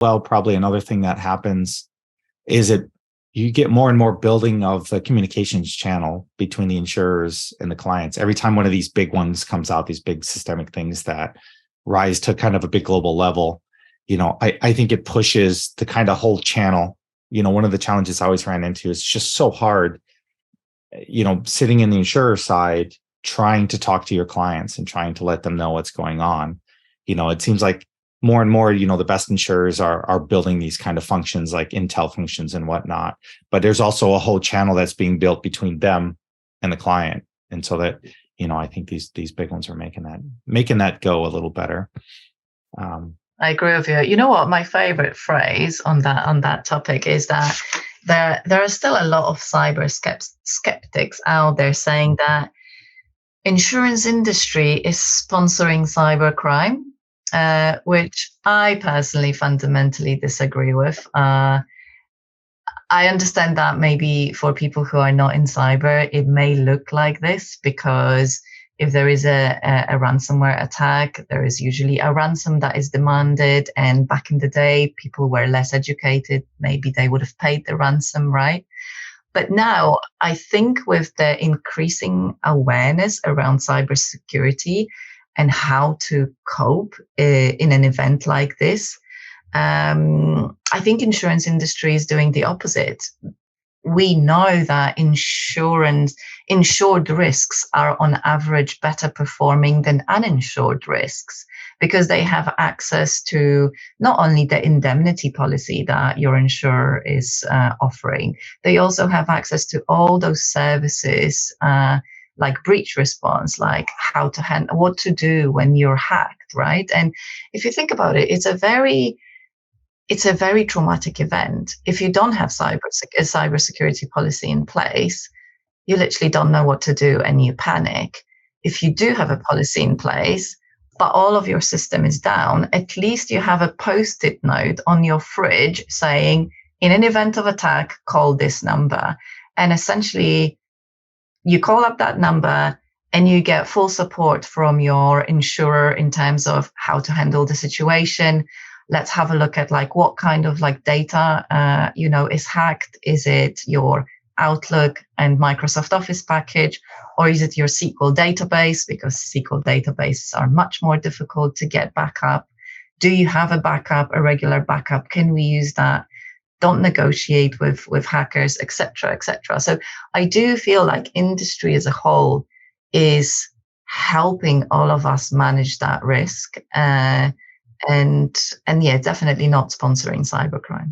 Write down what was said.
Well, probably another thing that happens is you get more and more building of the communications channel between the insurers and the clients. Every time one of these big ones comes out, these big systemic things that rise to kind of a big global level, I think it pushes the kind of whole channel. One of the challenges I always ran into is just so hard, sitting in the insurer side, trying to talk to your clients and trying to let them know what's going on. It seems like more and more, the best insurers are building these kind of functions like intel functions and whatnot. But there's also a whole channel that's being built between them and the client. And so that, I think these big ones are making that go a little better. I agree with you. You know what? My favorite phrase on that topic is that there are still a lot of cyber skeptics out there saying that insurance industry is sponsoring cybercrime, which I personally fundamentally disagree with. I understand that maybe for people who are not in cyber, it may look like this because if there is a ransomware attack, there is usually a ransom that is demanded. And back in the day, people were less educated. Maybe they would have paid the ransom, right? But now I think with the increasing awareness around cybersecurity and how to cope in an event like this, I think insurance industry is doing the opposite. We know that insured risks are on average better performing than uninsured risks because they have access to not only the indemnity policy that your insurer is offering, they also have access to all those services like breach response, like how to handle, what to do when you're hacked, right? And if you think about it, it's a very traumatic event. If you don't have a cybersecurity policy in place, you literally don't know what to do and you panic. If you do have a policy in place, but all of your system is down, at least you have a post-it note on your fridge saying, in an event of attack, call this number. And essentially, you call up that number and you get full support from your insurer in terms of how to handle the situation. Let's have a look at like what kind of like data, is hacked. Is it your Outlook and Microsoft Office package, or is it your SQL database? Because SQL databases are much more difficult to get back up. Do you have a backup, a regular backup? Can we use that? Don't negotiate with hackers, etc., etc. So I do feel like industry as a whole is helping all of us manage that risk. And yeah, definitely not sponsoring cybercrime.